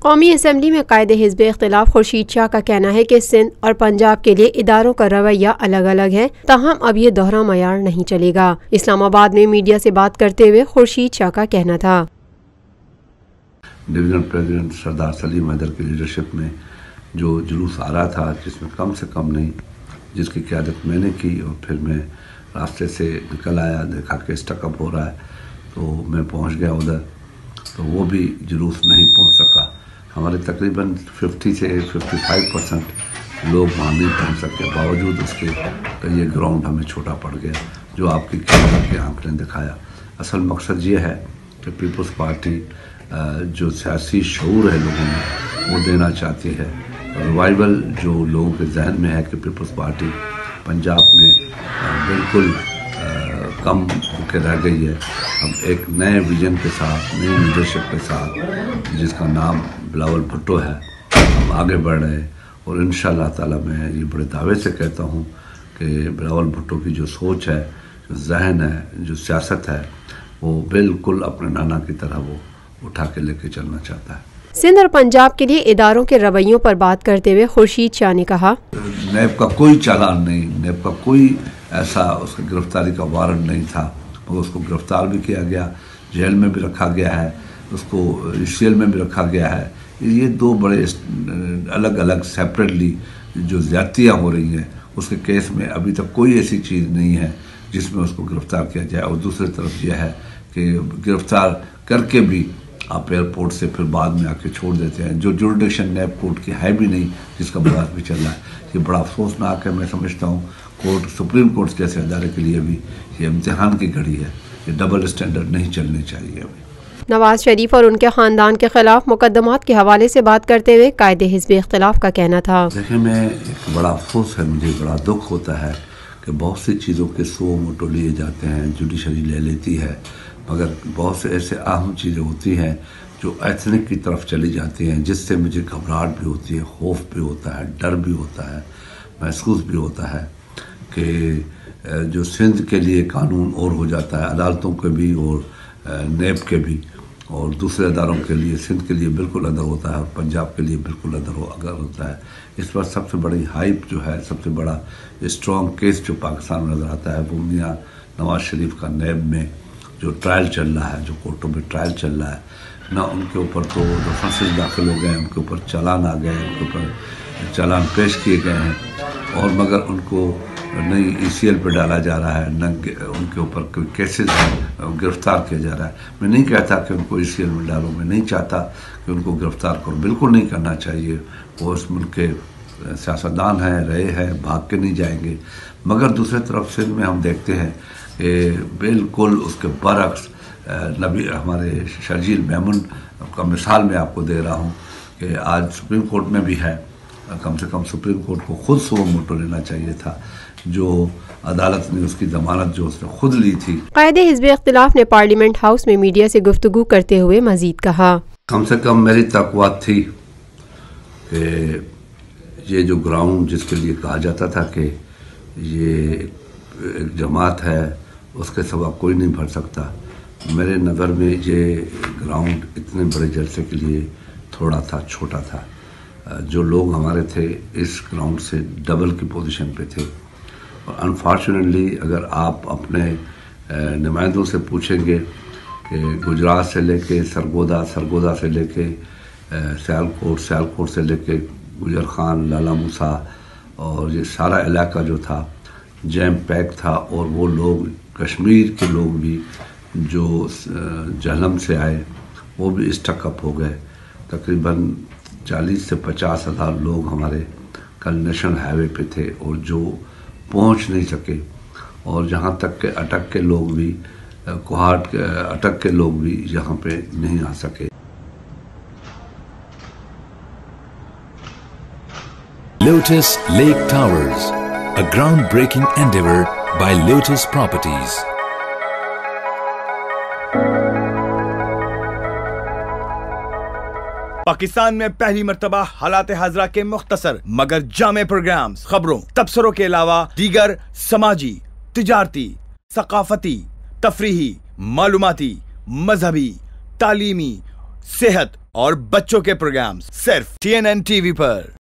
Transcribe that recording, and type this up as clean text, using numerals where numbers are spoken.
قومی اسمبلی میں قائد حزب اختلاف خورشید شاہ کا کہنا ہے کہ سندھ اور پنجاب کے لیے اداروں کا رویہ الگ الگ ہے، تاہم اب یہ دوہرا معیار نہیں چلے گا۔ اسلام آباد میں میڈیا سے بات کرتے ہوئے خورشید شاہ کا کہنا تھا۔ ڈویژن پریزیڈنٹ سردار سلیم حیدر کی لیڈرشپ میں جو جلوس آ رہا تھا، جس میں کم سے کم نہیں، جس کی قیادت میں نے کی، اور پھر میں راستے سے نکل آیا، دیکھا کہ اسٹک اپ ہو رہا ہے تو میں پہنچ گیا ادھر، تو وہ بھی جلوس نہیں پہنچ سکا۔ ہمارے تقریباً 50 سے 55% لوگ وہاں نہیں پہنچ سکے، باوجود اس کے کہ یہ گراؤنڈ ہمیں چھوٹا پڑ گیا، جو آپ کی قیادت کے آنکھ نے دکھایا۔ اصل مقصد یہ ہے کہ پیپلز پارٹی جو سیاسی شعور ہے لوگوں میں وہ دینا چاہتی ہے، ریوائول جو لوگوں کے ذہن میں ہے کہ پیپلز پارٹی پنجاب میں بالکل کم ہو کے رہ گئی ہے، اب ایک نئے ویژن کے ساتھ، نئی لیڈرشپ کے ساتھ، جس کا نام بلاول بھٹو ہے، ہم آگے بڑھ رہے ہیں۔ اور انشاءاللہ تعالی میں یہ بڑے دعوے سے کہتا ہوں کہ بلاول بھٹو کی جو سوچ ہے، جو ذہن ہے، جو سیاست ہے، وہ بالکل اپنے نانا کی طرح وہ اٹھا کے لے کے چلنا چاہتا ہے۔ سندھ اور پنجاب کے لیے اداروں کے رویوں پر بات کرتے ہوئے خورشید شاہ نے کہا، نیب کا کوئی چالان نہیں، نیب کا کوئی ایسا اس کی گرفتاری کا وارنٹ نہیں تھا، مگر اس کو گرفتار بھی کیا گیا، جیل میں بھی رکھا گیا ہے، اس کو ECL میں بھی رکھا گیا ہے۔ یہ دو بڑے الگ الگ سیپریٹلی جو زیادتیاں ہو رہی ہیں، اس کے کیس میں ابھی تک کوئی ایسی چیز نہیں ہے جس میں اس کو گرفتار کیا جائے۔ اور دوسری طرف یہ ہے کہ گرفتار کر کے بھی آپ ایئرپورٹ سے پھر بعد میں آ کے چھوڑ دیتے ہیں، جو جوریڈکشن نیب کورٹ کی ہے بھی نہیں، جس کا بحث بھی چل رہا ہے۔ یہ بڑا افسوسناک ہے، میں سمجھتا ہوں کورٹ، سپریم کورٹ جیسے ادارے کے لیے بھی یہ امتحان کی گھڑی ہے، یہ ڈبل اسٹینڈرڈ نہیں چلنے چاہیے ابھی۔ نواز شریف اور ان کے خاندان کے خلاف مقدمات کے حوالے سے بات کرتے ہوئے قائد حزب اختلاف کا کہنا تھا، دیکھیں، میں ایک بڑا افسوس ہے، مجھے بڑا دکھ ہوتا ہے کہ بہت سی چیزوں کے سو موٹو لیے جاتے ہیں، جوڈیشری لے لیتی ہے، مگر بہت سے ایسے اہم چیزیں ہوتی ہیں جو ایتھنک کی طرف چلی جاتی ہیں، جس سے مجھے گھبراہٹ بھی ہوتی ہے، خوف بھی ہوتا ہے، ڈر بھی ہوتا ہے، محسوس بھی ہوتا ہے کہ جو سندھ کے لیے قانون اور ہو جاتا ہے، عدالتوں کے بھی اور نیب کے بھی، اور دوسرے اداروں کے لیے سندھ کے لیے بالکل ادھر ہوتا ہے، اور پنجاب کے لیے بالکل ادھر ہوتا ہے۔ اس پر سب سے بڑی ہائپ جو ہے، سب سے بڑا اسٹرانگ کیس جو پاکستان میں نظر آتا ہے، وہ میاں نواز شریف کا نیب میں جو ٹرائل چل رہا ہے، جو کورٹوں میں ٹرائل چل رہا ہے، نہ ان کے اوپر تو ریفرنسز داخل ہو گئے ہیں، ان کے اوپر چالان آ گئے ہیں، ان کے اوپر چالان پیش کیے گئے ہیں، اور مگر ان کو نہیں ECL پہ ڈالا جا رہا ہے، نہ ان کے اوپر کوئی کیسز گرفتار کیا جا رہا ہے۔ میں نہیں کہتا کہ ان کو ECL میں ڈالو، میں نہیں چاہتا کہ ان کو گرفتار کرو، بالکل نہیں کرنا چاہیے، وہ اس ملک کے سیاستدان ہیں، رہے ہیں، بھاگ کے نہیں جائیں گے۔ مگر دوسری طرف سندھ میں ہم دیکھتے ہیں کہ بالکل اس کے برعکس نبی ہمارے شرجیل میمن کا مثال میں آپ کو دے رہا ہوں کہ آج سپریم کورٹ میں بھی ہے، کم سے کم سپریم کورٹ کو خود سو موٹو لینا چاہیے تھا، جو عدالت نے اس کی ضمانت جو اس نے خود لی تھی۔ قائد حزب اختلاف نے پارلیمنٹ ہاؤس میں میڈیا سے گفتگو کرتے ہوئے مزید کہا، کم سے کم میری توقعات تھی کہ یہ جو گراؤنڈ جس کے لیے کہا جاتا تھا کہ یہ ایک جماعت ہے، اس کے سوا کوئی نہیں بھر سکتا، میرے نظر میں یہ گراؤنڈ اتنے بڑے جلسے کے لیے تھوڑا تھا، چھوٹا تھا۔ جو لوگ ہمارے تھے اس گراؤنڈ سے ڈبل کی پوزیشن پہ تھے، اور انفارچونیٹلی اگر آپ اپنے نمائندوں سے پوچھیں گے کہ گجرات سے لے کے سرگودا، سرگودا سے لے کے سیالکوٹ، سیالکوٹ سے لے کے گجر خان، لالا موسیٰ، اور یہ سارا علاقہ جو تھا جیم پیک تھا، اور وہ لوگ کشمیر کے لوگ بھی جو جہلم سے آئے وہ بھی اسٹک اپ ہو گئے۔ تقریباً 40 سے 50 ہزار لوگ ہمارے کل نیشنل ہائی وے پہ تھے، اور جو پہنچ نہیں سکے، اور جہاں تک کہ اٹک کے لوگ بھی، کوہاٹ کے اٹک کے لوگ بھی یہاں پہ نہیں آ سکے۔ Lotus Lake Towers, a groundbreaking endeavor by Lotus Properties. Pakistan میں پہلی مرتبہ حالات حاضرہ کے مختصر مگر جامع پروگرامز، خبروں، تبصروں کے علاوہ دیگر سماجی، تجارتی، ثقافتی، تفریحی، معلوماتی، مذہبی، تعلیمی، صحت اور بچوں کے پروگرامز صرف TNN TV پر.